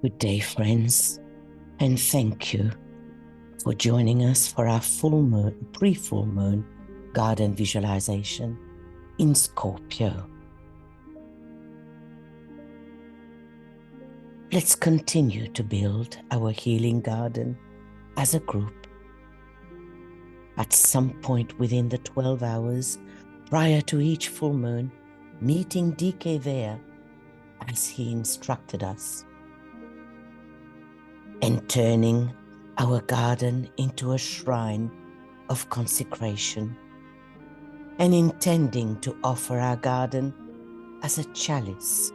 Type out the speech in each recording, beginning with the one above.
Good day, friends, and thank you for joining us for our full moon, pre-full moon garden visualization in Scorpio. Let's continue to build our healing garden as a group. At some point within the 12 hours prior to each full moon, meeting DK there as he instructed us, and turning our garden into a shrine of consecration, and intending to offer our garden as a chalice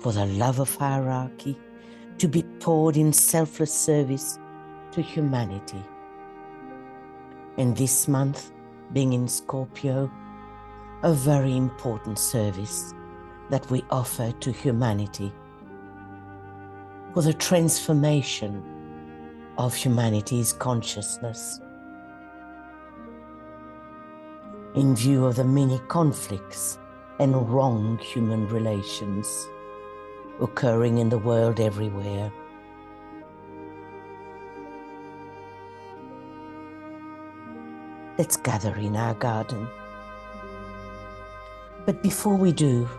for the love of hierarchy to be poured in selfless service to humanity. And this month, being in Scorpio, a very important service that we offer to humanity for the transformation of humanity's consciousness in view of the many conflicts and wrong human relations occurring in the world everywhere. Let's gather in our garden. But before we do,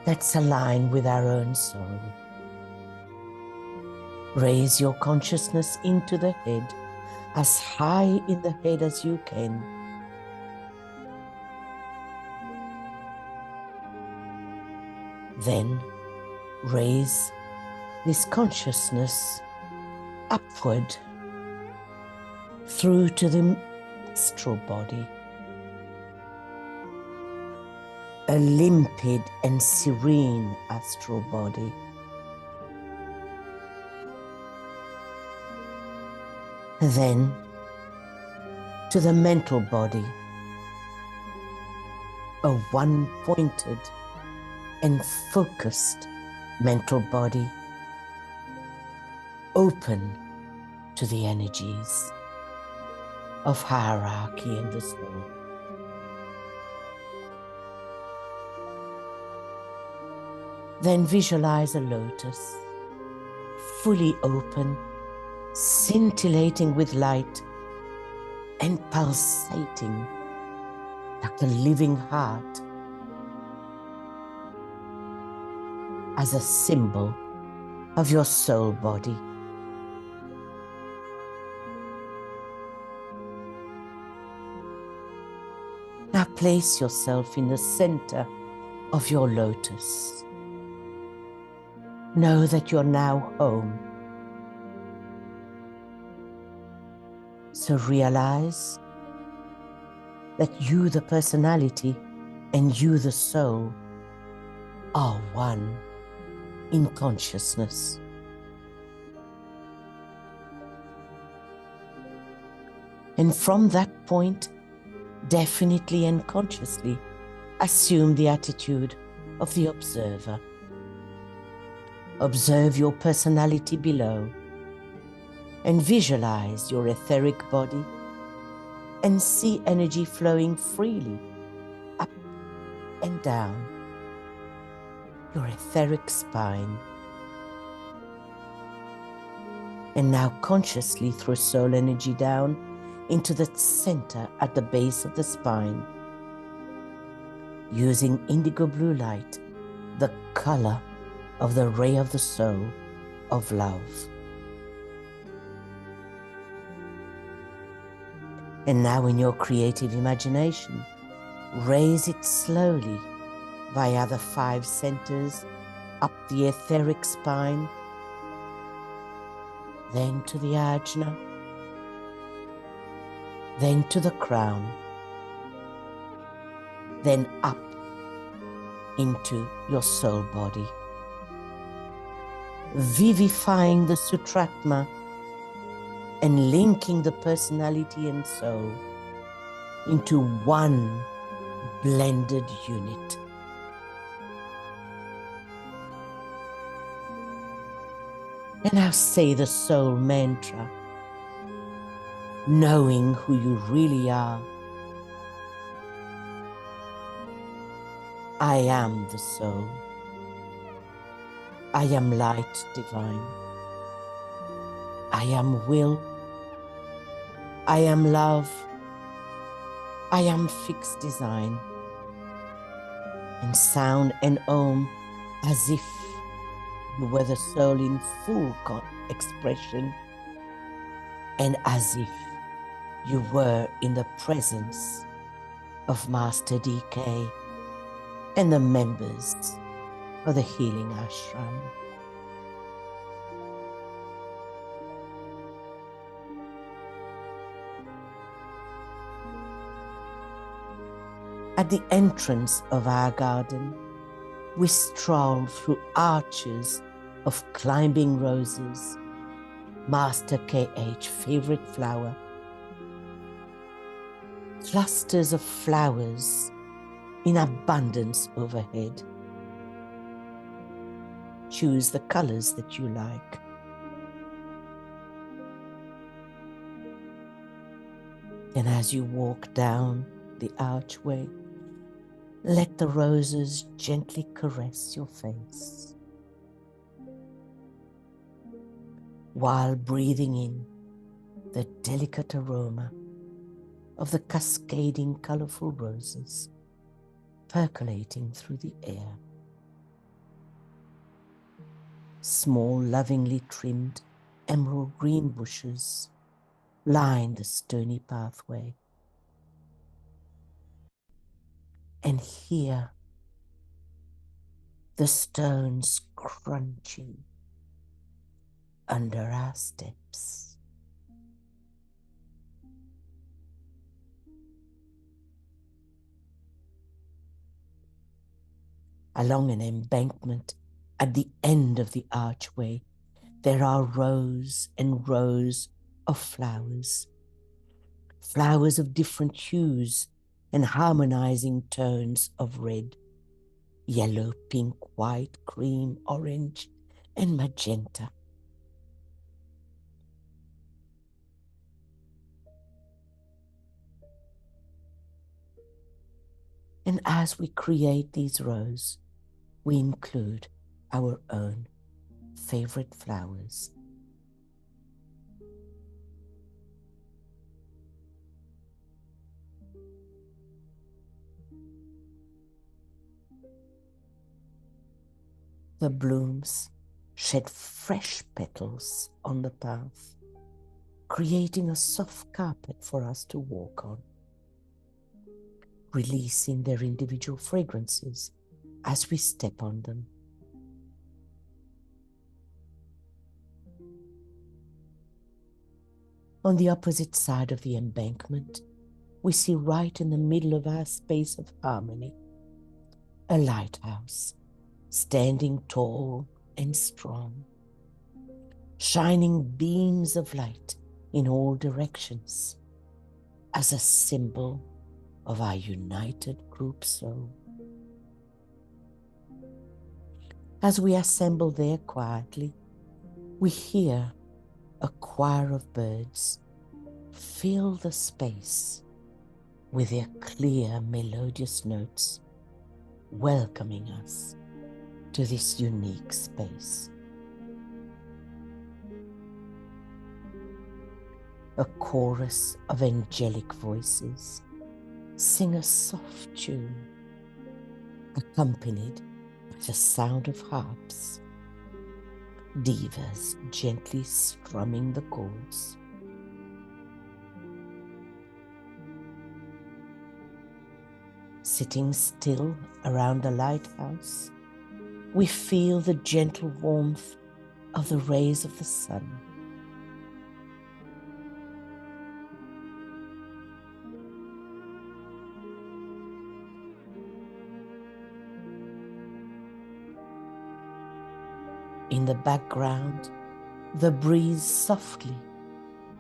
let's align with our own soul. Raise your consciousness into the head, as high in the head as you can. Then raise this consciousness upward through to the astral body, a limpid and serene astral body. Then to the mental body, a one-pointed and focused mental body, open to the energies of hierarchy and the soul. Then visualize a lotus, fully open, scintillating with light and pulsating like a living heart, as a symbol of your soul body. Now place yourself in the center of your lotus. Know that you're now home. So realize that you, the personality, and you, the soul, are one in consciousness. And from that point, definitely and consciously assume the attitude of the observer. Observe your personality below and visualize your etheric body and see energy flowing freely up and down your etheric spine. And now consciously throw soul energy down into the center at the base of the spine, using indigo blue light, the color of the ray of the soul of love. And now in your creative imagination, raise it slowly via the 5 centers up the etheric spine, then to the ajna, then to the crown, then up into your soul body, vivifying the sutratma and linking the personality and soul into one blended unit. And now say the soul mantra, knowing who you really are. I am the soul. I am light divine. I am will. I am love. I am fixed design. And sound and om as if you were the soul in full expression, and as if you were in the presence of Master DK and the members of the Healing Ashram. At the entrance of our garden, we stroll through arches of climbing roses, Master KH favorite flower, clusters of flowers in abundance overhead. Choose the colors that you like. And as you walk down the archway, let the roses gently caress your face, while breathing in the delicate aroma of the cascading colorful roses percolating through the air. Small, lovingly trimmed emerald green bushes line the stony pathway. And hear the stones crunching under our steps. Along an embankment at the end of the archway, there are rows and rows of flowers. Flowers of different hues and harmonizing tones of red, yellow, pink, white, cream, orange, and magenta. And as we create these rows, we include our own favorite flowers. The blooms shed fresh petals on the path, creating a soft carpet for us to walk on, releasing their individual fragrances as we step on them. On the opposite side of the embankment, we see right in the middle of our space of harmony, a lighthouse, standing tall and strong, shining beams of light in all directions as a symbol of our united group soul. As we assemble there quietly, we hear a choir of birds fill the space with their clear, melodious notes, welcoming us to this unique space. A chorus of angelic voices sing a soft tune, accompanied by the sound of harps, divas gently strumming the chords. Sitting still around the lighthouse, we feel the gentle warmth of the rays of the sun. In the background, the breeze softly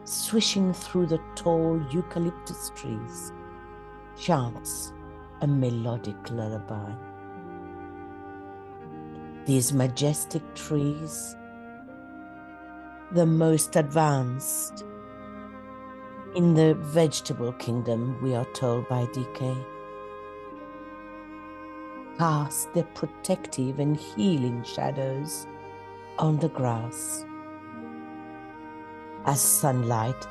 swishing through the tall eucalyptus trees chants a melodic lullaby. These majestic trees, the most advanced in the vegetable kingdom, we are told by DK, cast their protective and healing shadows on the grass as sunlight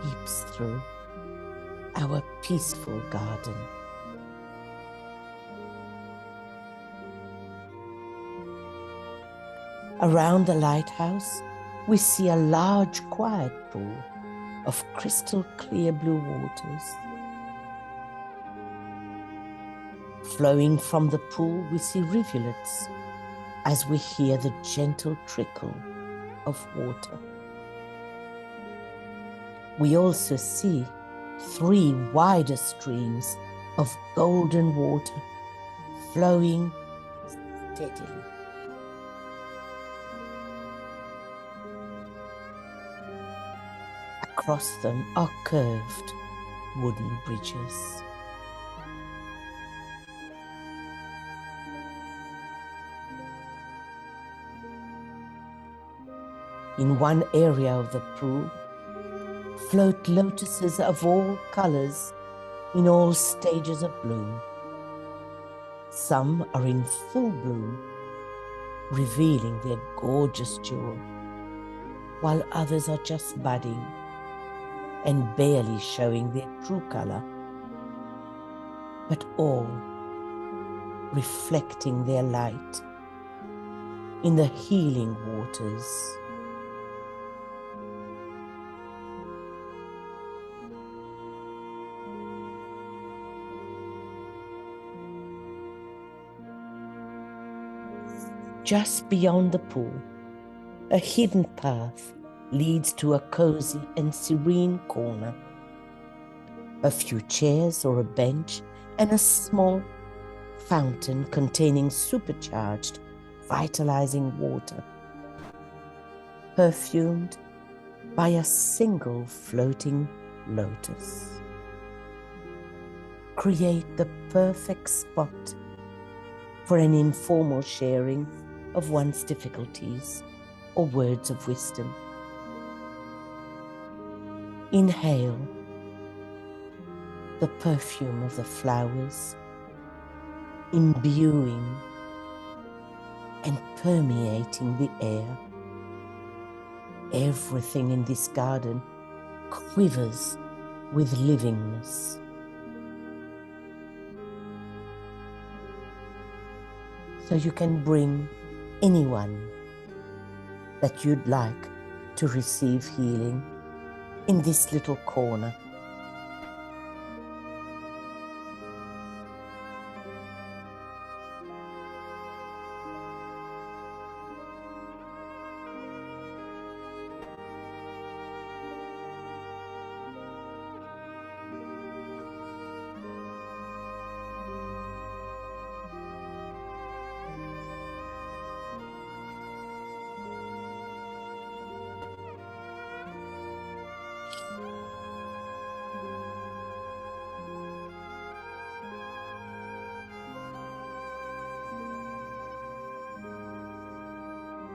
peeps through our peaceful garden. Around the lighthouse, we see a large quiet pool of crystal clear blue waters. Flowing from the pool, we see rivulets as we hear the gentle trickle of water. We also see 3 wider streams of golden water flowing steadily. Across them are curved wooden bridges. In one area of the pool, float lotuses of all colors in all stages of bloom. Some are in full bloom, revealing their gorgeous jewel, while others are just budding and barely showing their true color, but all reflecting their light in the healing waters. Just beyond the pool, a hidden path leads to a cozy and serene corner. A few chairs or a bench and a small fountain containing supercharged, vitalizing water, perfumed by a single floating lotus, create the perfect spot for an informal sharing of one's difficulties or words of wisdom. Inhale the perfume of the flowers, imbuing and permeating the air. Everything in this garden quivers with livingness. So you can bring anyone that you'd like to receive healing in this little corner.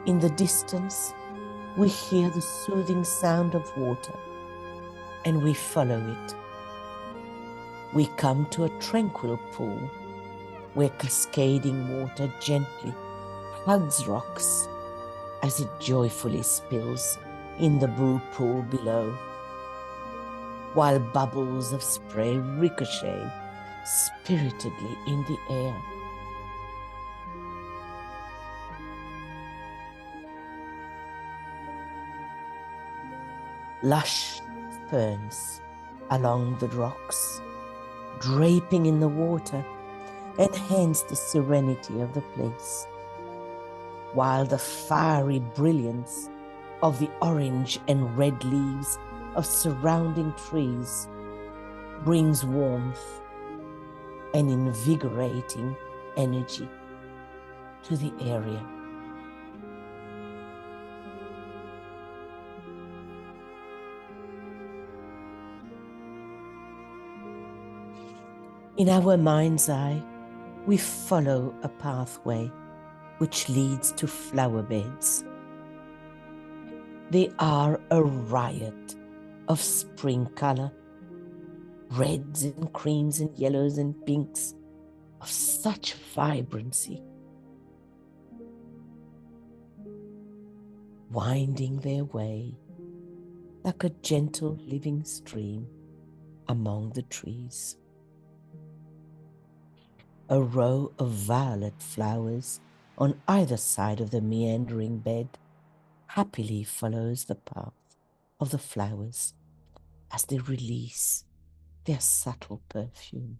In the distance, we hear the soothing sound of water, and we follow it. We come to a tranquil pool where cascading water gently hugs rocks as it joyfully spills in the blue pool below, while bubbles of spray ricochet spiritedly in the air. Lush ferns along the rocks, draping in the water, enhance the serenity of the place, while the fiery brilliance of the orange and red leaves of surrounding trees brings warmth and invigorating energy to the area. In our mind's eye, we follow a pathway which leads to flower beds. They are a riot of spring color, reds and creams and yellows and pinks of such vibrancy, winding their way like a gentle living stream among the trees. A row of violet flowers on either side of the meandering bed happily follows the path of the flowers as they release their subtle perfume.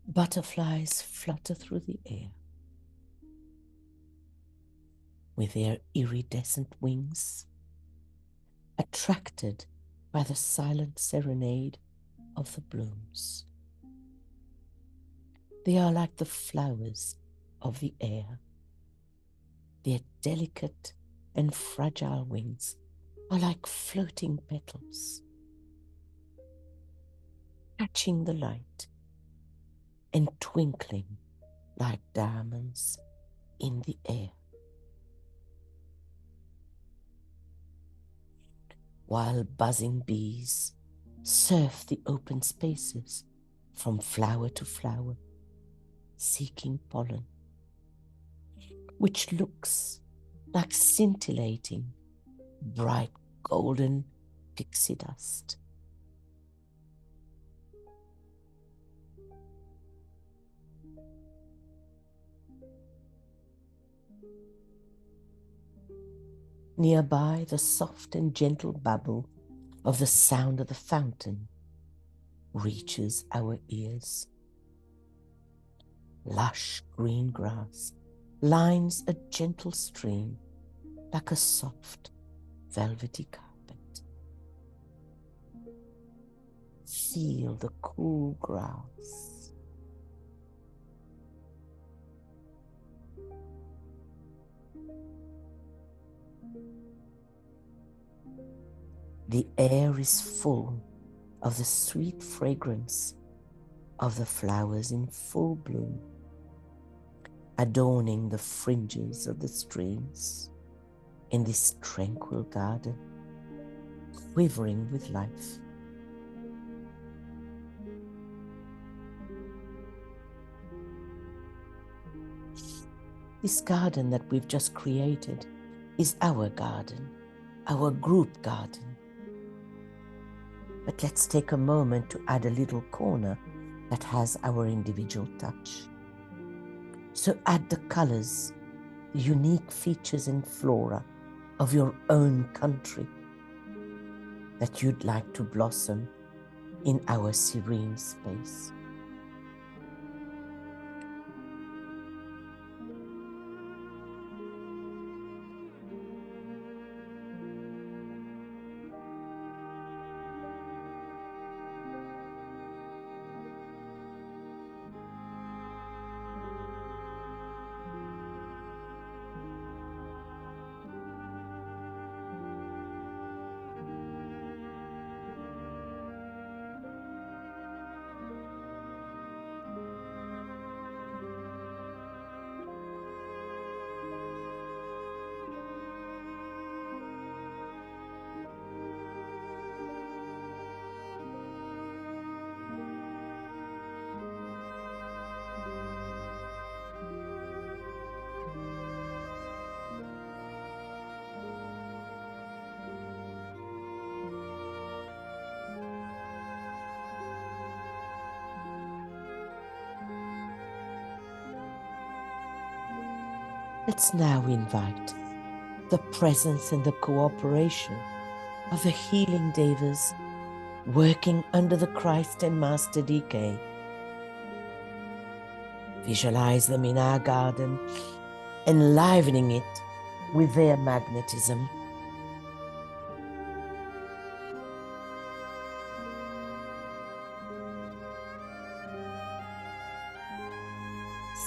Butterflies flutter through the air with their iridescent wings, attracted by the silent serenade of the blooms. They are like the flowers of the air. Their delicate and fragile wings are like floating petals, catching the light and twinkling like diamonds in the air. While buzzing bees surf the open spaces from flower to flower, seeking pollen, which looks like scintillating, bright golden pixie dust. Nearby, the soft and gentle babble of the sound of the fountain reaches our ears. Lush green grass lines a gentle stream like a soft, velvety carpet. Feel the cool grass. The air is full of the sweet fragrance of the flowers in full bloom, adorning the fringes of the streams in this tranquil garden, quivering with life. This garden that we've just created is our garden, our group garden. But let's take a moment to add a little corner that has our individual touch. So add the colors, the unique features and flora of your own country that you'd like to blossom in our serene space. Let's now invite the presence and the cooperation of the healing devas working under the Christ and Master DK. Visualize them in our garden, enlivening it with their magnetism.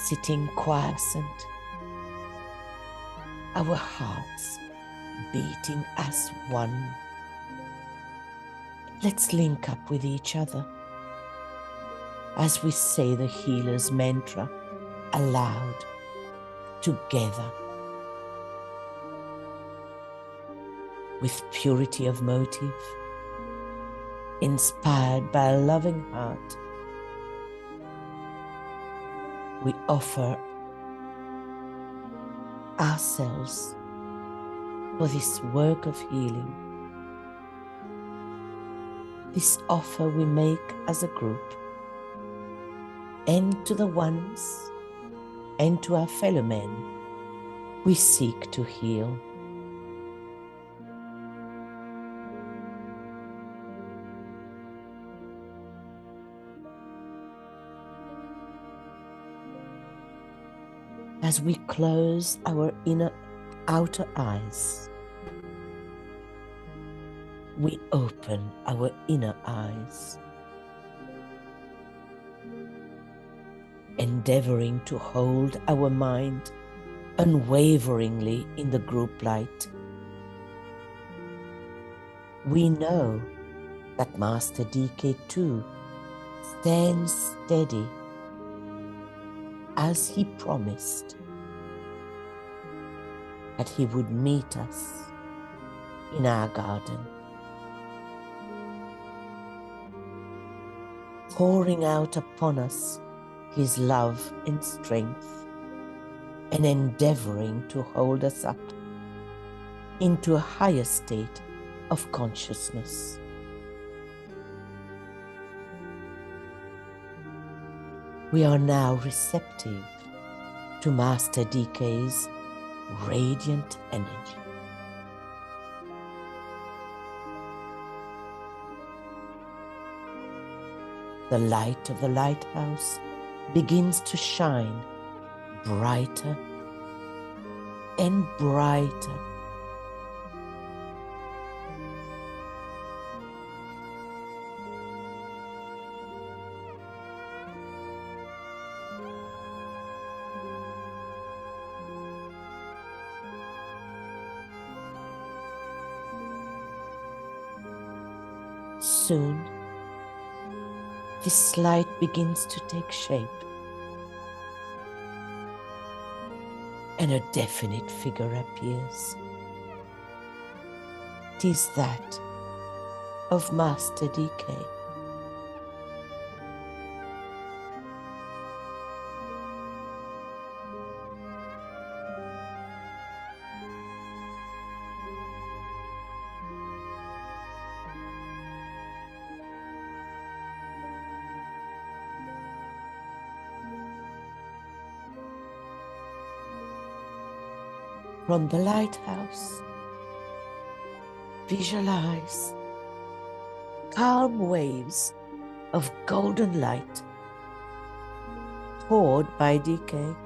Sitting quiescent, our hearts beating as one. Let's link up with each other as we say the healer's mantra aloud, together, with purity of motive, inspired by a loving heart. We offer ourselves for this work of healing. This offer we make as a group, and to the ones and to our fellow men we seek to heal. As we close our outer eyes, we open our inner eyes, endeavoring to hold our mind unwaveringly in the group light. We know that Master DK2 stands steady as he promised that he would meet us in our garden, pouring out upon us his love and strength, and endeavoring to hold us up into a higher state of consciousness. We are now receptive to Master DK's radiant energy. The light of the lighthouse begins to shine brighter and brighter. Soon, this light begins to take shape, and a definite figure appears. It is that of Master DK. From the lighthouse, visualize calm waves of golden light poured by DK,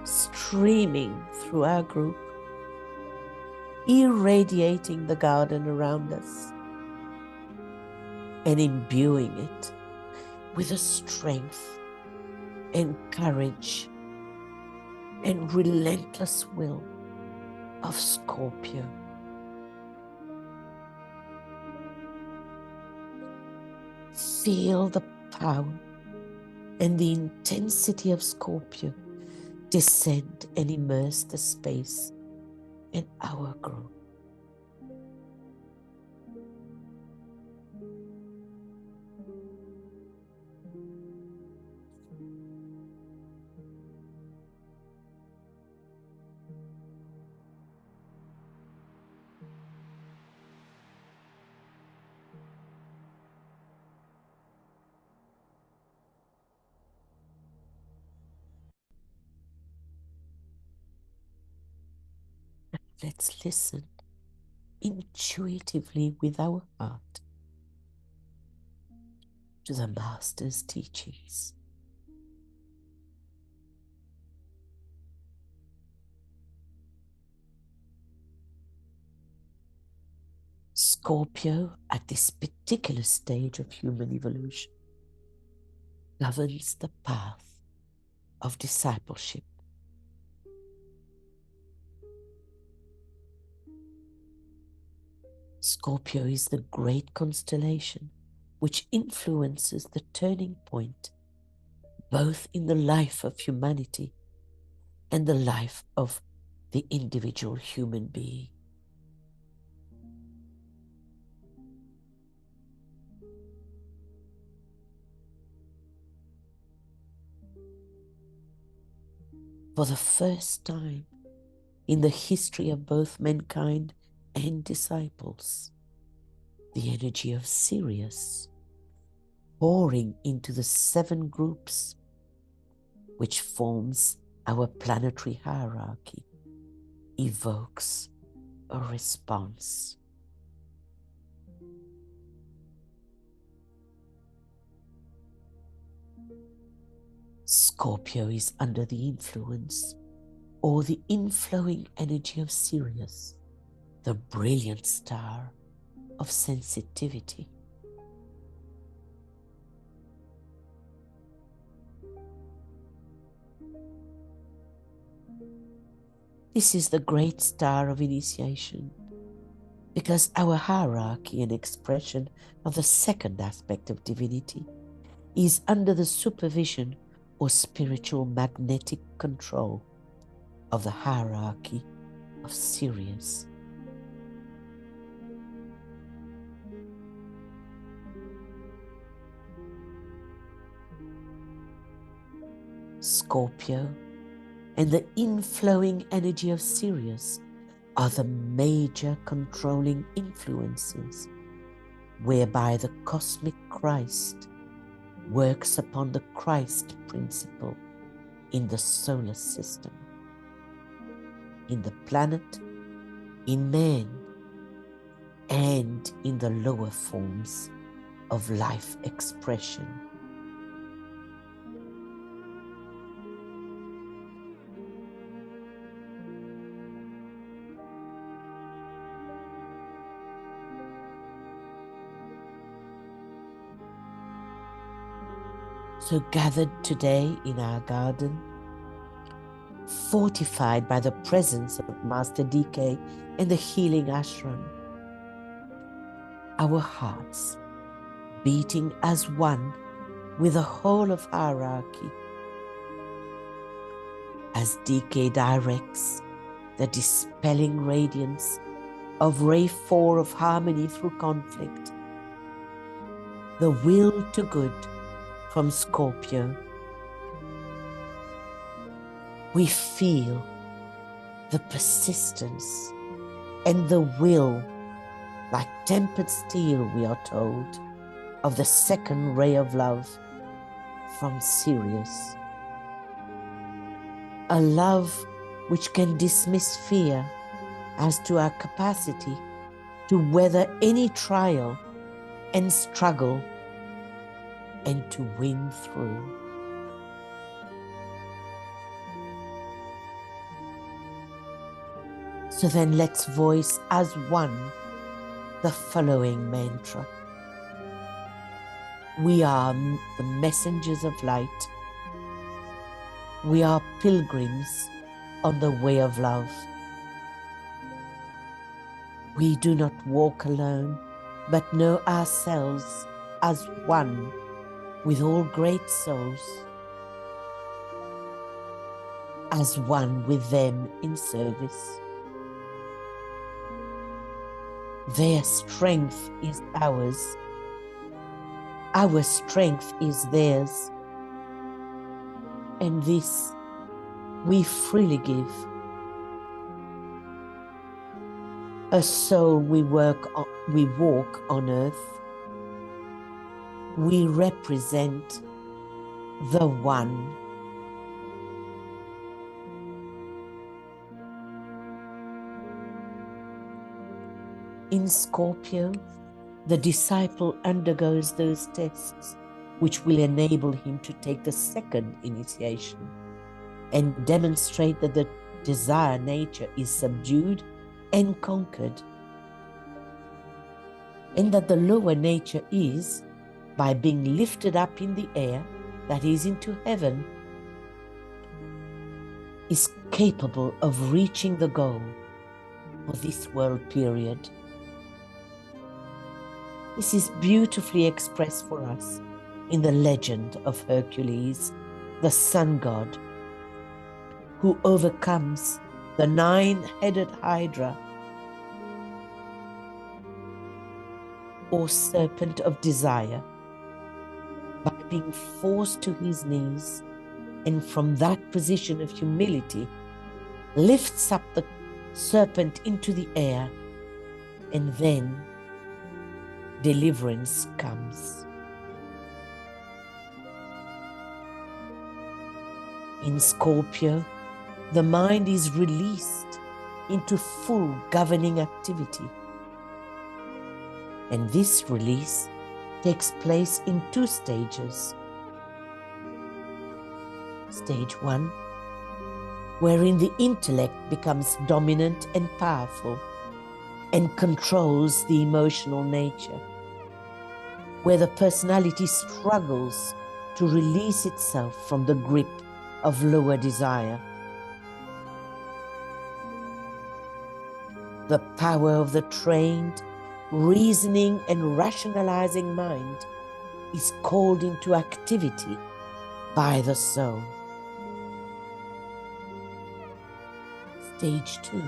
streaming through our group, irradiating the garden around us and imbuing it with the strength and courage and relentless will of Scorpio. Feel the power and the intensity of Scorpio descend and immerse the space in our group. Let's listen intuitively with our heart to the Master's teachings. Scorpio, at this particular stage of human evolution, governs the path of discipleship. Scorpio is the great constellation which influences the turning point both in the life of humanity and the life of the individual human being. For the first time in the history of both mankind and disciples, the energy of Sirius pouring into the 7 groups which forms our planetary hierarchy evokes a response. Scorpio is under the influence or the inflowing energy of Sirius, the brilliant star of sensitivity. This is the great star of initiation, because our hierarchy and expression of the second aspect of divinity is under the supervision or spiritual magnetic control of the hierarchy of Sirius. Scorpio and the inflowing energy of Sirius are the major controlling influences whereby the cosmic Christ works upon the Christ principle in the solar system, in the planet, in man, and in the lower forms of life expression. So gathered today in our garden, fortified by the presence of Master DK and the healing ashram, our hearts beating as one with the whole of hierarchy, as DK directs the dispelling radiance of Ray 4 of harmony through conflict, the will to good from Scorpio. We feel the persistence and the will, like tempered steel, we are told, of the second ray of love from Sirius. A love which can dismiss fear as to our capacity to weather any trial and struggle and to win through. So then let's voice as one the following mantra. We are the messengers of light. We are pilgrims on the way of love. We do not walk alone, but know ourselves as one with all great souls, as one with them in service. Their strength is ours. Our strength is theirs. And this we freely give. A soul we walk on earth. We represent the one. In Scorpio, the disciple undergoes those tests which will enable him to take the second initiation and demonstrate that the desire nature is subdued and conquered, and that the lower nature is, by being lifted up in the air, that is into heaven, is capable of reaching the goal for this world period. This is beautifully expressed for us in the legend of Hercules, the sun god, who overcomes the nine-headed Hydra, or serpent of desire, by being forced to his knees, and from that position of humility lifts up the serpent into the air, and then deliverance comes. In Scorpio, the mind is released into full governing activity, and this release takes place in two stages. Stage 1, wherein the intellect becomes dominant and powerful and controls the emotional nature, where the personality struggles to release itself from the grip of lower desire. The power of the trained, reasoning and rationalizing mind is called into activity by the soul. Stage 2,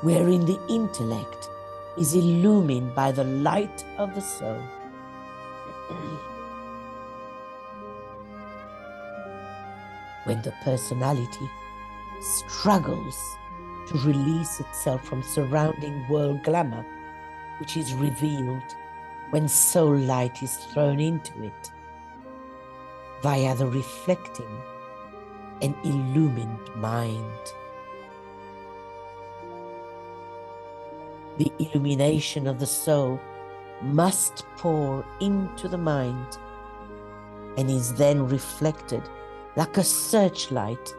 wherein the intellect is illumined by the light of the soul. When the personality struggles to release itself from surrounding world glamour, which is revealed when soul light is thrown into it via the reflecting and illumined mind. The illumination of the soul must pour into the mind and is then reflected like a searchlight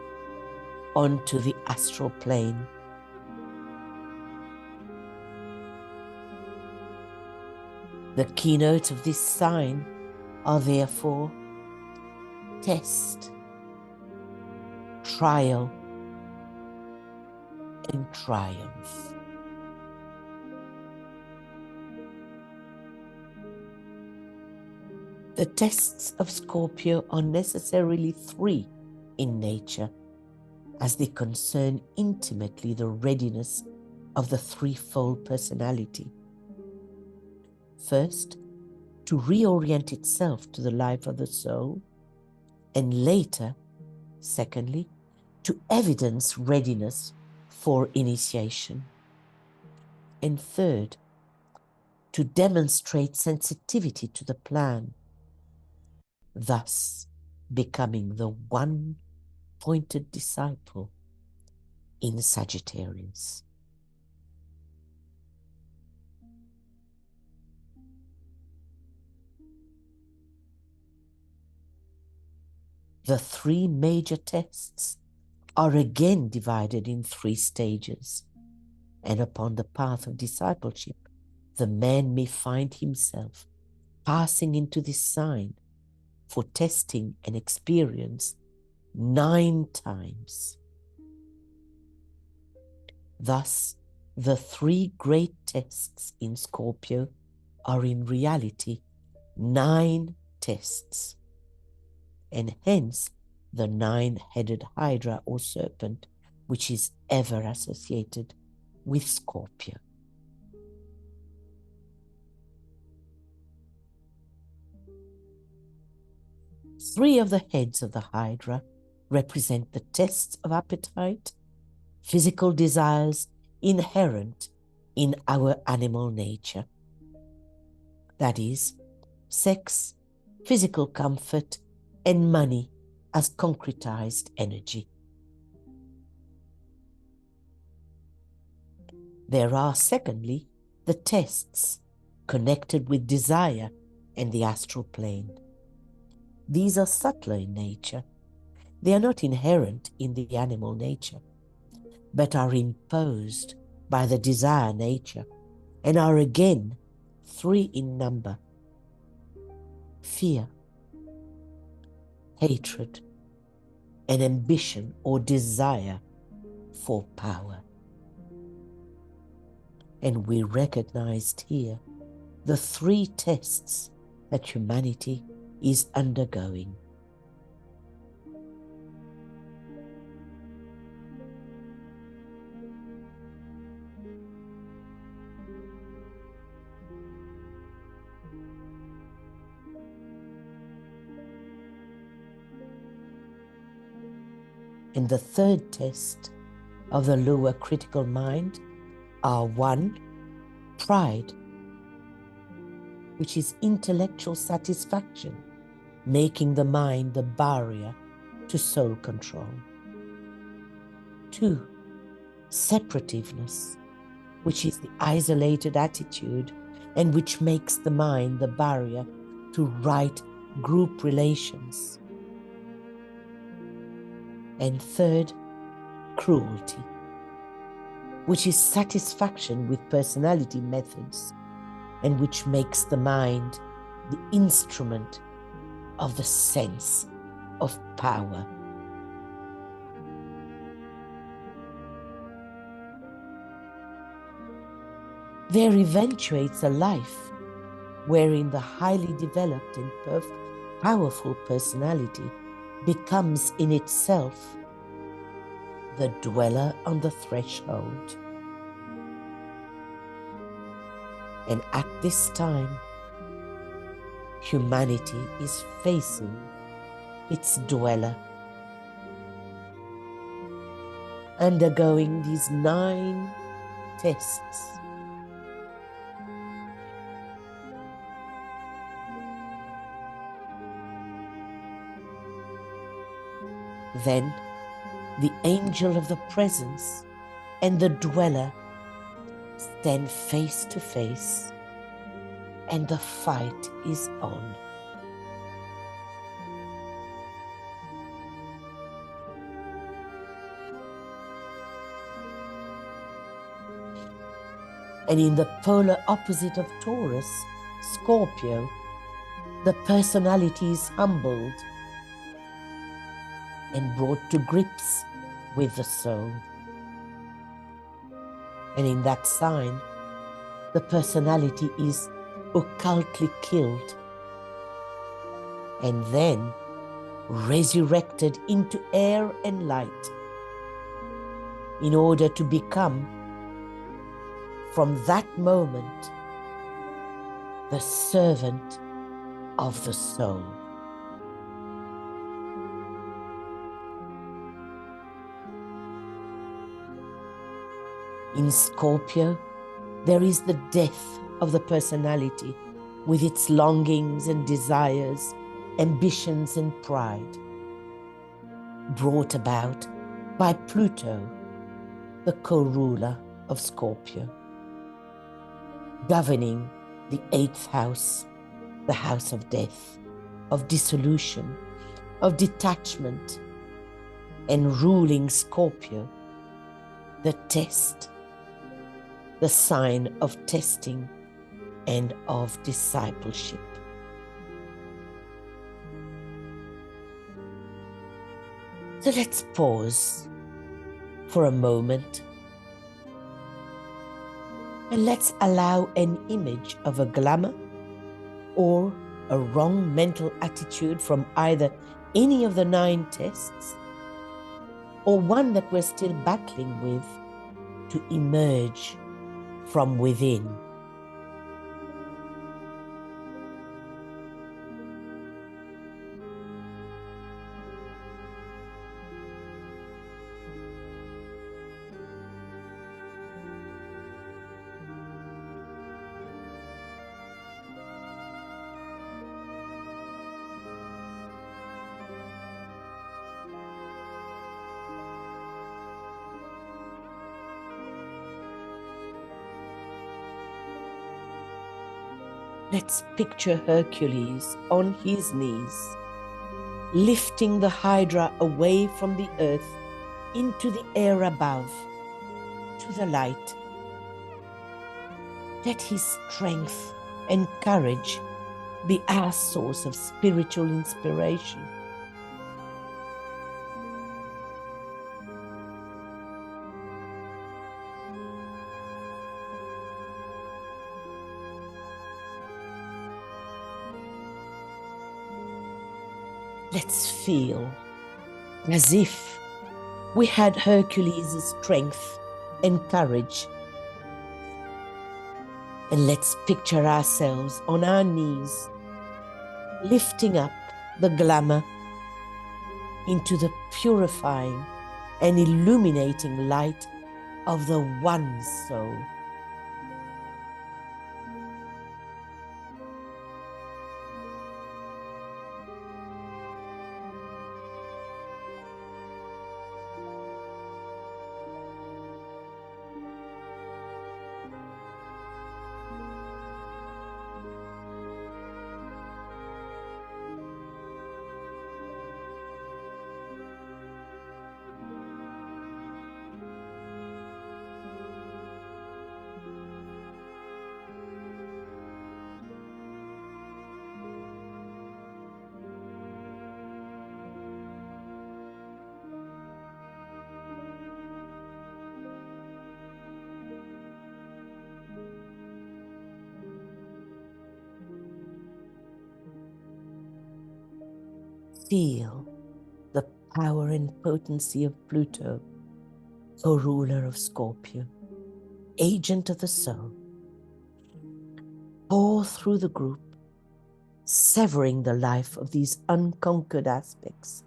onto the astral plane. The keynote of this sign are therefore test, trial, and triumph. The tests of Scorpio are necessarily three in nature, as they concern intimately the readiness of the threefold personality. First, to reorient itself to the life of the soul, and later, secondly, to evidence readiness for initiation, and third, to demonstrate sensitivity to the plan, thus becoming the one-pointed disciple in Sagittarius. The three major tests are again divided in three stages, and upon the path of discipleship, the man may find himself passing into this sign for testing and experience 9 times. Thus, the three great tests in Scorpio are in reality 9 tests, and hence the 9-headed Hydra or serpent, which is ever associated with Scorpio. Three of the heads of the Hydra represent the tests of appetite, physical desires inherent in our animal nature. That is, sex, physical comfort, and money as concretized energy. There are, secondly, the tests connected with desire and the astral plane. These are subtler in nature. They are not inherent in the animal nature, but are imposed by the desire nature and are again 3 in number: fear, hatred, and ambition or desire for power. And we recognized here the 3 tests that humanity is undergoing. And the 3rd test of the lower critical mind are 1, pride, which is intellectual satisfaction, making the mind the barrier to soul control. 2, separativeness, which is the isolated attitude and which makes the mind the barrier to right group relations. And 3rd, cruelty, which is satisfaction with personality methods and which makes the mind the instrument of the sense of power. There eventuates a life wherein the highly developed and powerful personality becomes in itself the dweller on the threshold. And at this time, humanity is facing its dweller, undergoing these 9 tests. Then the angel of the presence and the dweller stand face to face, and the fight is on. And in the polar opposite of Taurus, Scorpio, the personality is humbled and brought to grips with the soul. And in that sign, the personality is occultly killed and then resurrected into air and light in order to become, from that moment, the servant of the soul. In Scorpio, there is the death of the personality with its longings and desires, ambitions and pride, brought about by Pluto, the co-ruler of Scorpio, governing the 8th house, the house of death, of dissolution, of detachment, and ruling Scorpio, the test, the sign of testing and of discipleship. So let's pause for a moment and let's allow an image of a glamour or a wrong mental attitude from either any of the 9 tests or one that we're still battling with to emerge from within. Let's picture Hercules on his knees, lifting the Hydra away from the earth into the air above, to the light. Let his strength and courage be our source of spiritual inspiration. Let's feel as if we had Hercules' strength and courage. And let's picture ourselves on our knees, lifting up the glamour into the purifying and illuminating light of the one soul. Feel the power and potency of Pluto, co-ruler of Scorpio, agent of the soul. Pour through the group, severing the life of these unconquered aspects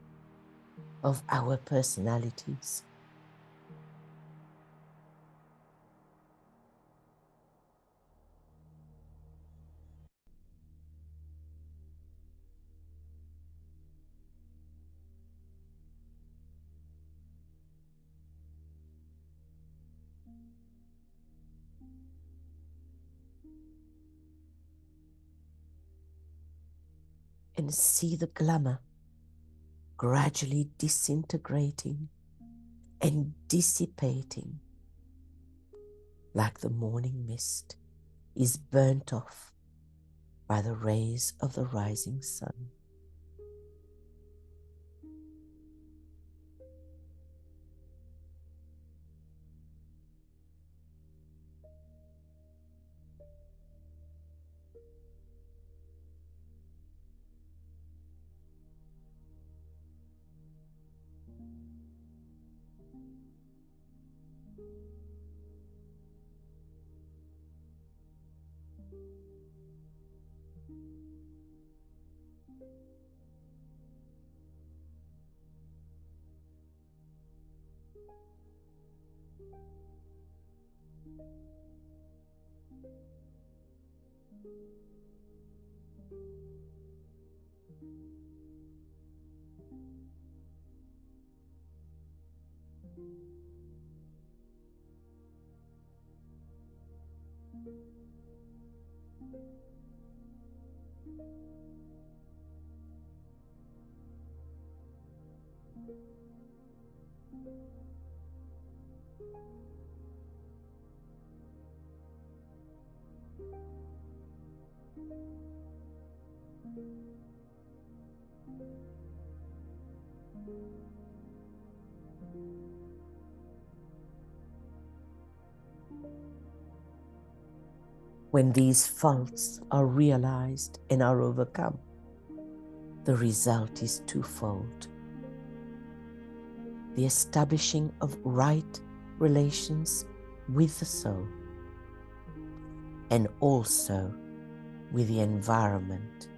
of our personalities. And see the glamour gradually disintegrating and dissipating like the morning mist is burnt off by the rays of the rising sun. When these faults are realized and are overcome, the result is twofold: the establishing of right relations with the soul, and also with the environment.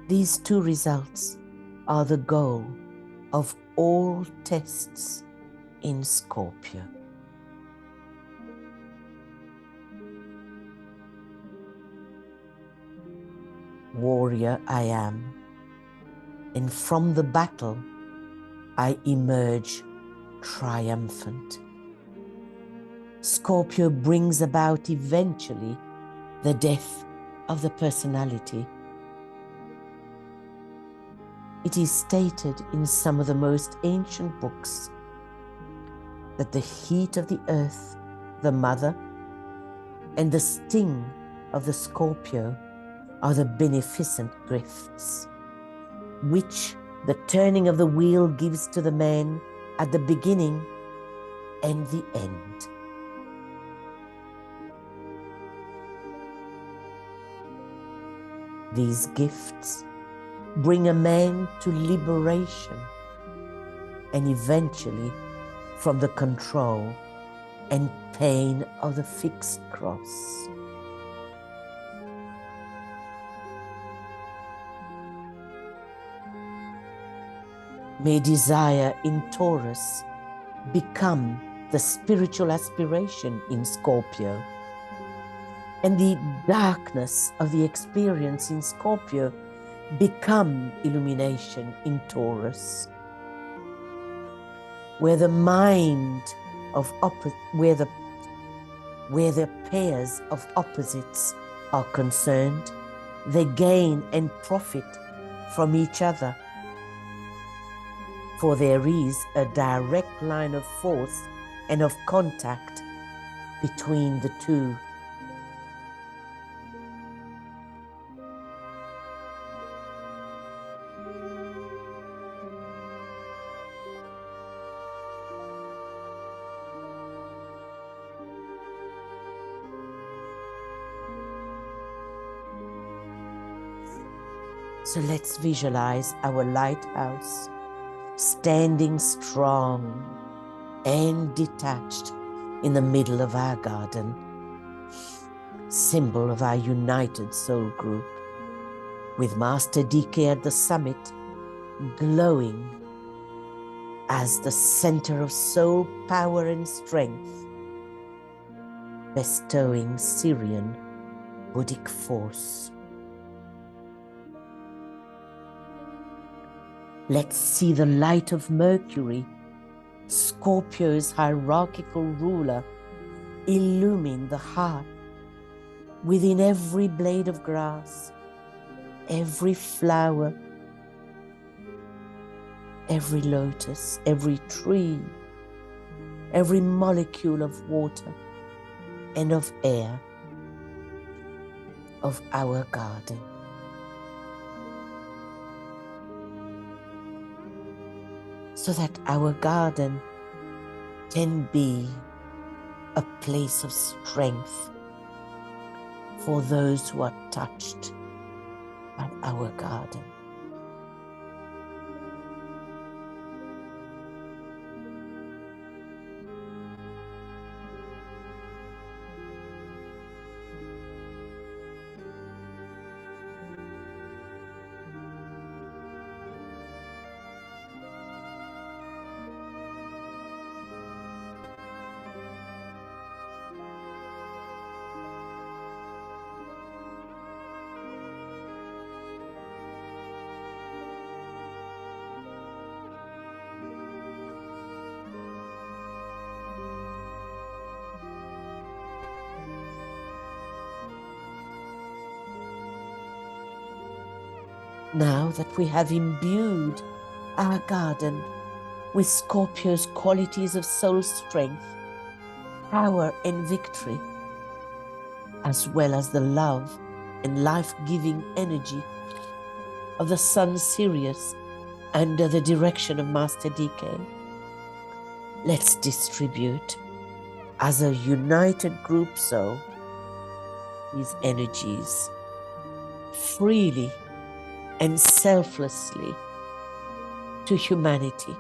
These two results are the goal of all tests in Scorpio. Warrior I am, and from the battle I emerge triumphant. Scorpio brings about eventually the death of the personality. It is stated in some of the most ancient books that the heat of the earth, the mother, and the sting of the Scorpio are the beneficent gifts, which the turning of the wheel gives to the man at the beginning and the end. These gifts bring a man to liberation and eventually from the control and pain of the fixed cross. May desire in Taurus become the spiritual aspiration in Scorpio, and the darkness of the experience in Scorpio become illumination in Taurus, where the mind of where the pairs of opposites are concerned, they gain and profit from each other, for there is a direct line of force and of contact between the two. So let's visualize our lighthouse standing strong and detached in the middle of our garden, symbol of our united soul group, with Master DK at the summit, glowing as the center of soul power and strength, bestowing Syrian Buddhic force. Let's see the light of Mercury, Scorpio's hierarchical ruler, illumine the heart within every blade of grass, every flower, every lotus, every tree, every molecule of water and of air of our garden. So that our garden can be a place of strength for those who are touched by our garden. Now that we have imbued our garden with Scorpio's qualities of soul strength, power and victory, as well as the love and life-giving energy of the Sun Sirius under the direction of Master DK, let's distribute as a united group soul these energies freely and selflessly to humanity,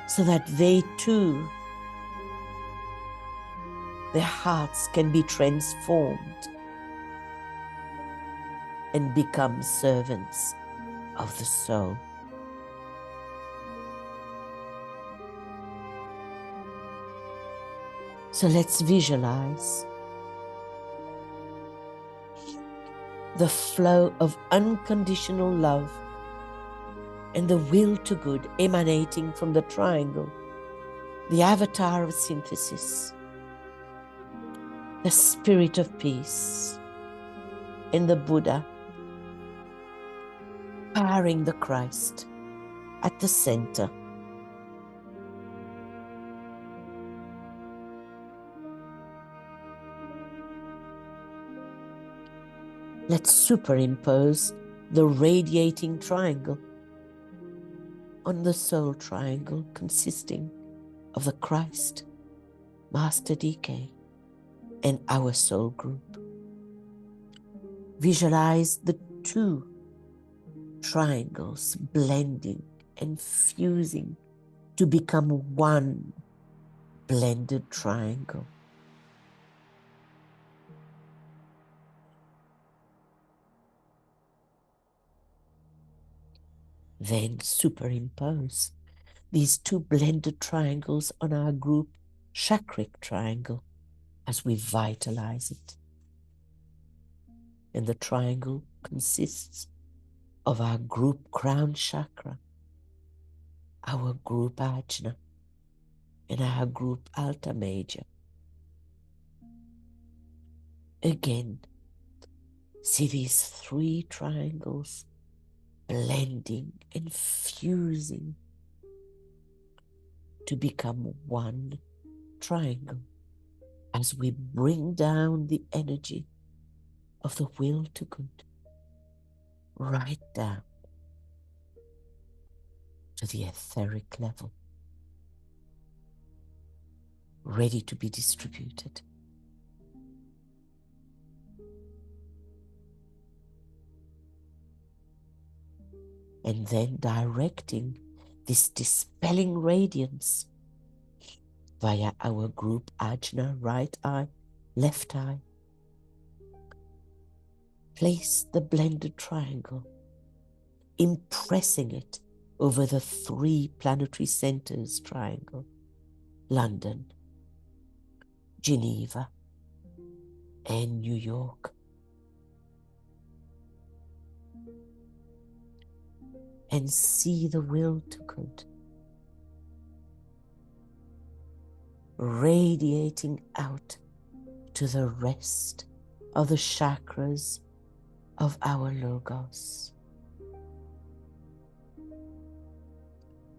so that they too, their hearts can be transformed and become servants of the soul. So let's visualize the flow of unconditional love and the will to good emanating from the triangle, the avatar of synthesis, the spirit of peace, and the Buddha, powering the Christ at the center. Let's superimpose the radiating triangle on the soul triangle consisting of the Christ, Master DK, and our soul group. Visualize the two triangles blending and fusing to become one blended triangle. Then superimpose these two blended triangles on our group chakric triangle as we vitalize it. And the triangle consists of our group crown chakra, our group ajna, and our group alta major. Again, see these three triangles blending and fusing to become one triangle as we bring down the energy of the will to good right down to the etheric level, ready to be distributed. And then directing this dispelling radiance via our group ajna, right eye, left eye. Place the blended triangle, impressing it over the three planetary centers triangle: London, Geneva, and New York. And see the will to good radiating out to the rest of the chakras of our logos,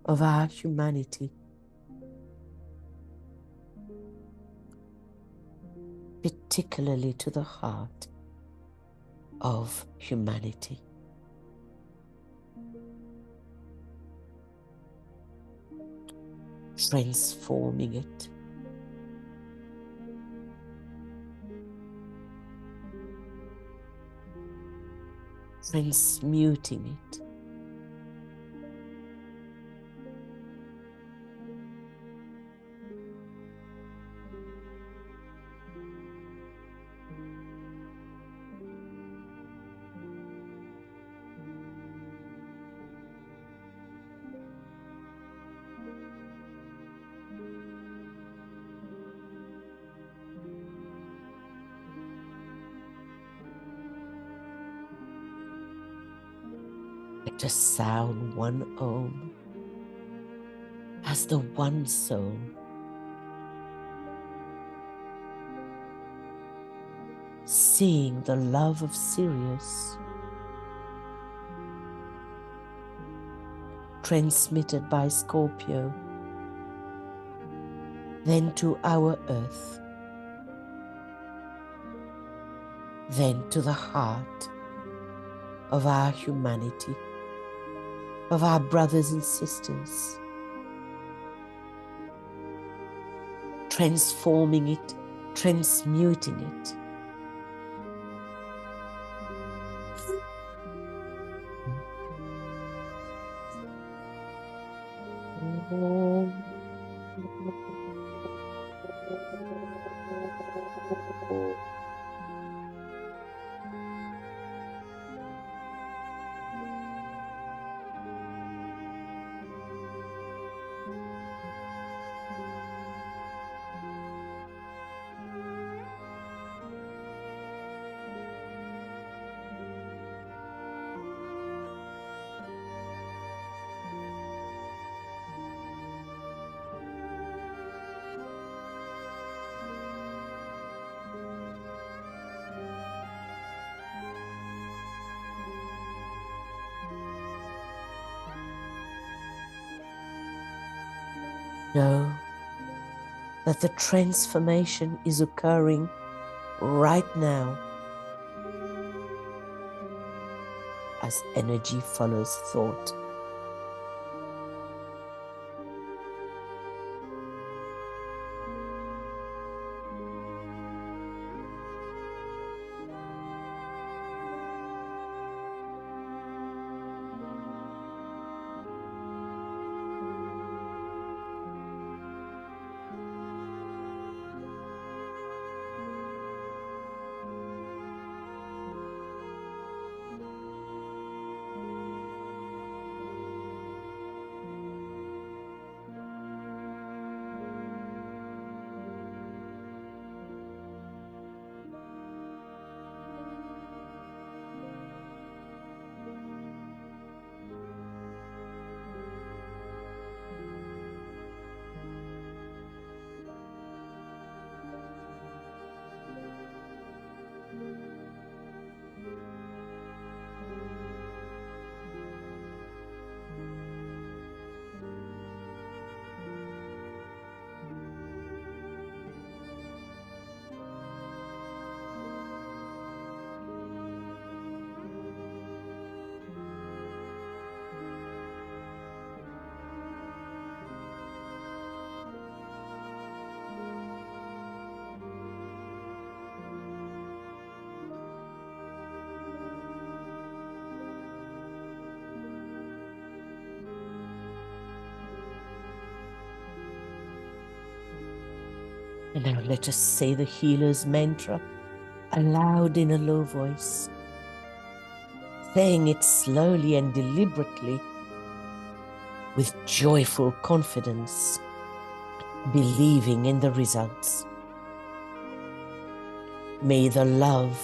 of our humanity, particularly to the heart of humanity. Transforming it, transmuting it, let us sound one Om as the one soul, seeing the love of Sirius transmitted by Scorpio, then to our earth, then to the heart of our humanity, of our brothers and sisters, transforming it, transmuting it. Know that the transformation is occurring right now as energy follows thought. And now let us say the healer's mantra aloud in a low voice, saying it slowly and deliberately with joyful confidence, believing in the results. May the love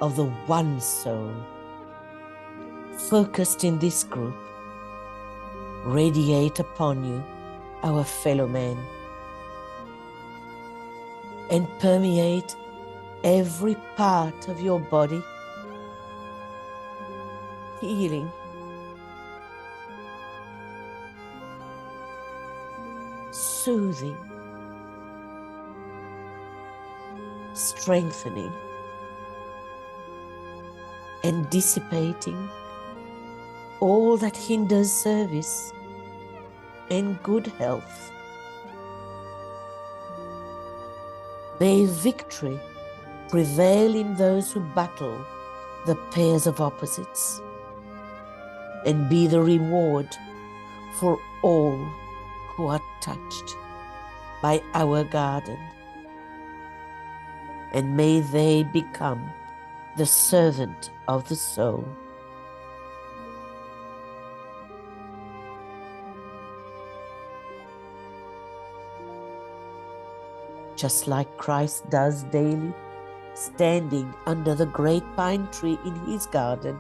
of the one soul focused in this group radiate upon you, our fellow man, and permeate every part of your body, healing, soothing, strengthening, and dissipating all that hinders service and good health. May victory prevail in those who battle the pairs of opposites, and be the reward for all who are touched by our garden. And may they become the servant of the soul. Just like Christ does daily, standing under the great pine tree in his garden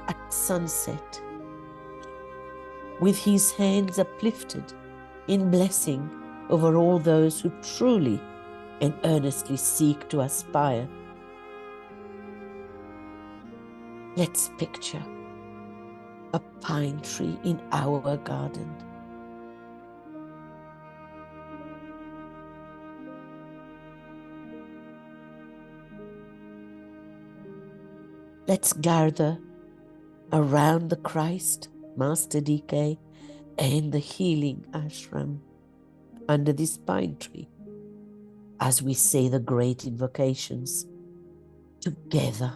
at sunset, with his hands uplifted in blessing over all those who truly and earnestly seek to aspire. Let's picture a pine tree in our garden. Let's gather around the Christ, Master DK, and the healing ashram under this pine tree as we say the great invocations together.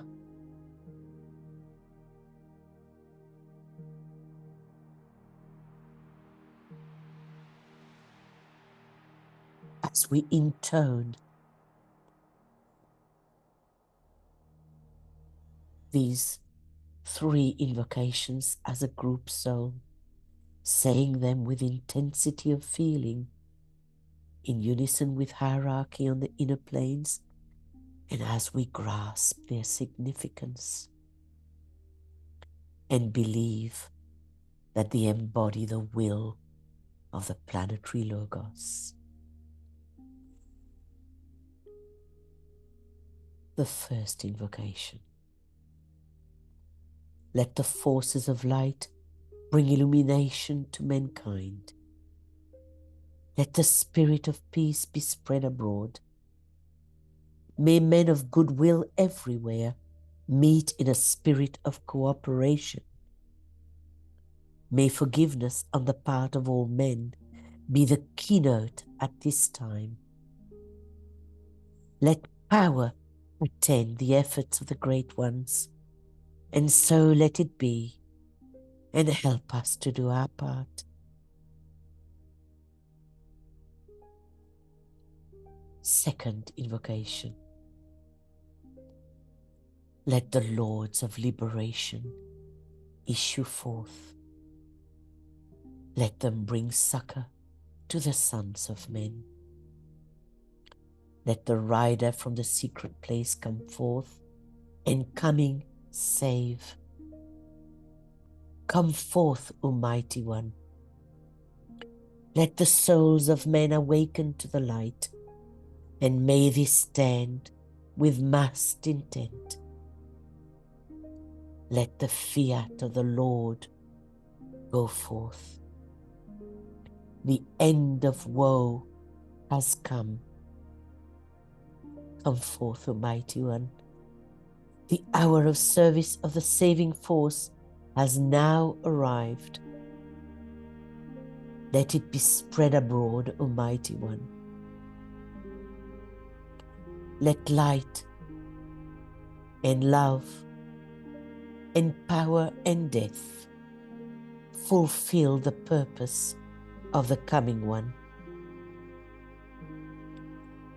As we intone these 3 invocations as a group soul, saying them with intensity of feeling, in unison with hierarchy on the inner planes, and as we grasp their significance and believe that they embody the will of the planetary logos. The first invocation. Let the forces of light bring illumination to mankind. Let the spirit of peace be spread abroad. May men of goodwill everywhere meet in a spirit of cooperation. May forgiveness on the part of all men be the keynote at this time. Let power attend the efforts of the great ones, and so let it be, and help us to do our part. Second invocation. Let the Lords of Liberation issue forth. Let them bring succor to the sons of men. Let the rider from the secret place come forth, and coming save. Come forth, O Mighty One. Let the souls of men awaken to the light, and may they stand with massed intent. Let the fiat of the Lord go forth. The end of woe has come. Come forth, O Mighty One. The hour of service of the saving force has now arrived. Let it be spread abroad, O Mighty One. Let light and love and power and death fulfill the purpose of the coming one.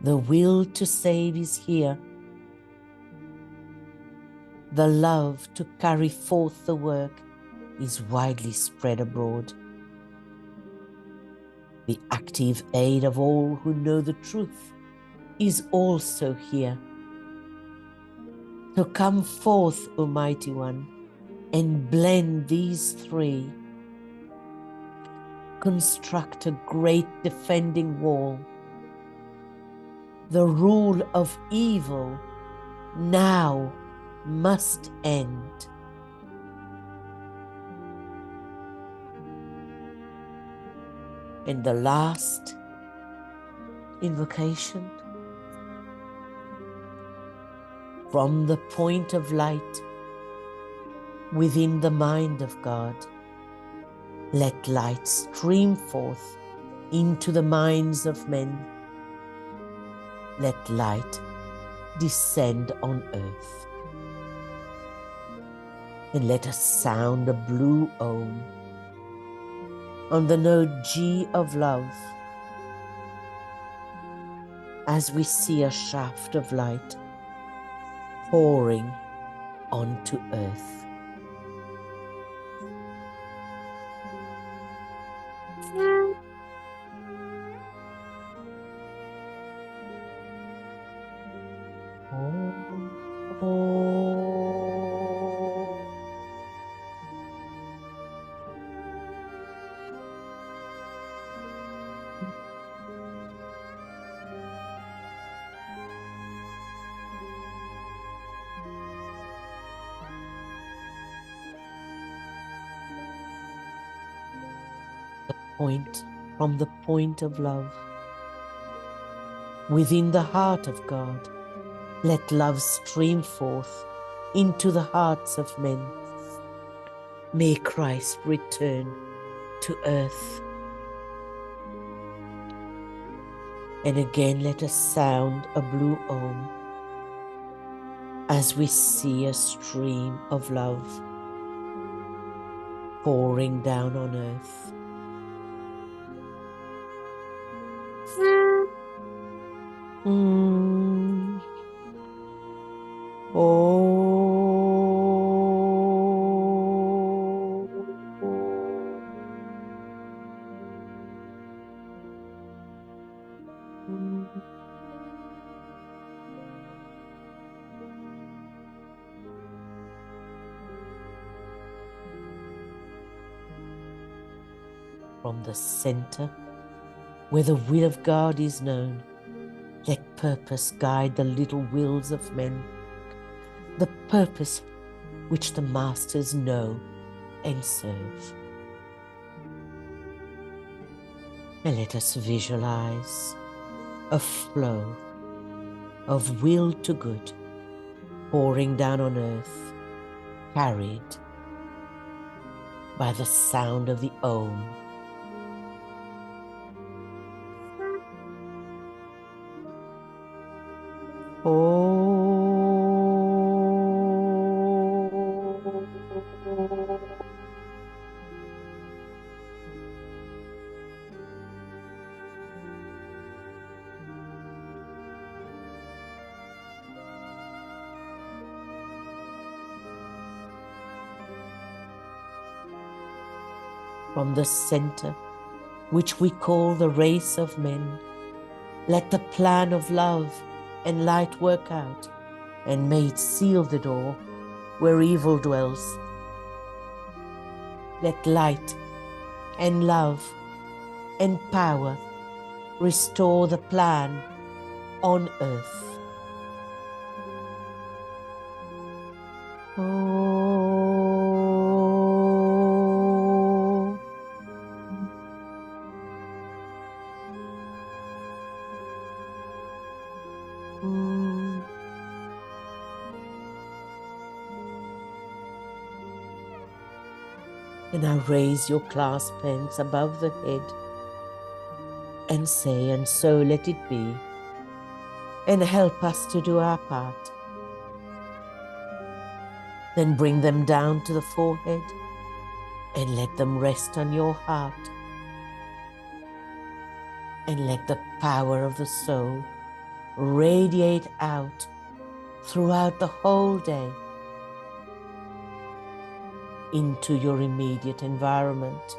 The will to save is here. The love to carry forth the work is widely spread abroad. The active aid of all who know the truth is also here. So come forth, O Mighty One, and blend these three. Construct a great defending wall. The rule of evil now must end. And the last invocation, from the point of light within the mind of God, let light stream forth into the minds of men. Let light descend on earth. And let us sound a blue Om on the note G of love, as we see a shaft of light pouring onto earth. From the point of love, within the heart of God, let love stream forth into the hearts of men. May Christ return to earth. And again let us sound a blue Om as we see a stream of love pouring down on earth. From the center, where the will of God is known, let purpose guide the little wills of men, the purpose which the masters know and serve. And let us visualize a flow of will to good pouring down on earth, carried by the sound of the Om. From the center, which we call the race of men, let the plan of love and light work out, and may it seal the door where evil dwells. Let light and love and power restore the plan on earth. And now raise your clasp hands above the head and say, and so let it be, and help us to do our part. Then bring them down to the forehead and let them rest on your heart. And let the power of the soul radiate out throughout the whole day into your immediate environment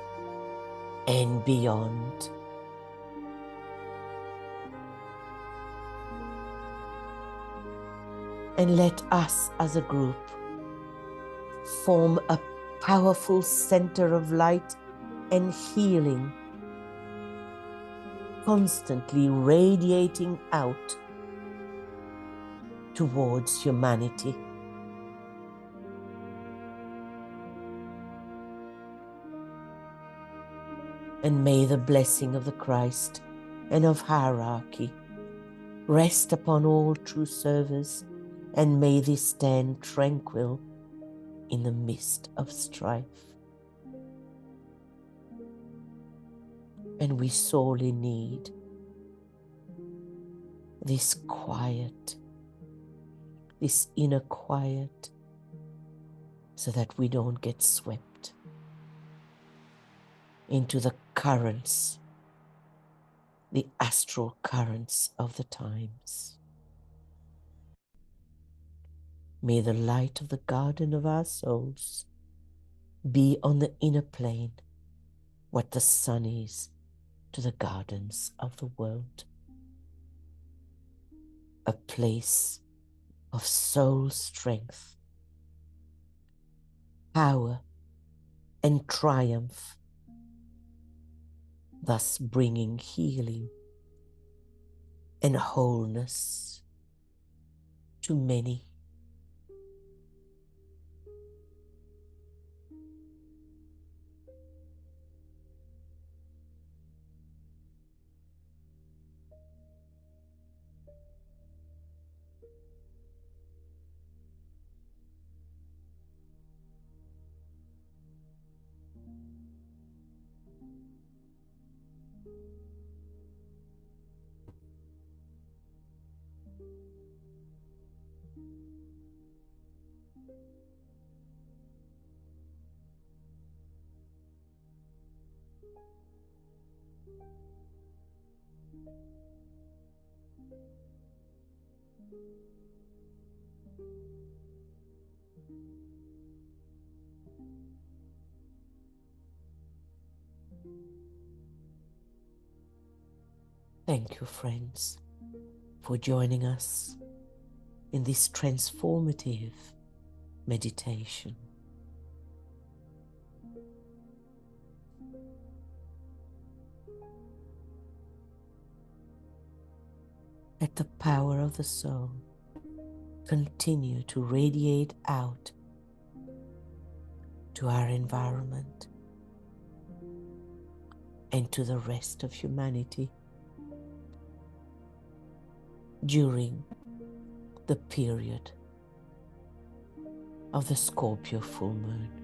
and beyond. And let us as a group form a powerful center of light and healing, constantly radiating out towards humanity. And may the blessing of the Christ and of hierarchy rest upon all true servers, and may they stand tranquil in the midst of strife. And we sorely need this quiet, this inner quiet, so that we don't get swept into the currents, the astral currents of the times. May the light of the garden of our souls be on the inner plane what the sun is to the gardens of the world. A place of soul strength, power, and triumph, thus bringing healing and wholeness to many. Thank you, friends, for joining us in this transformative meditation. Let the power of the soul continue to radiate out to our environment, and to the rest of humanity during the period of the Scorpio full moon.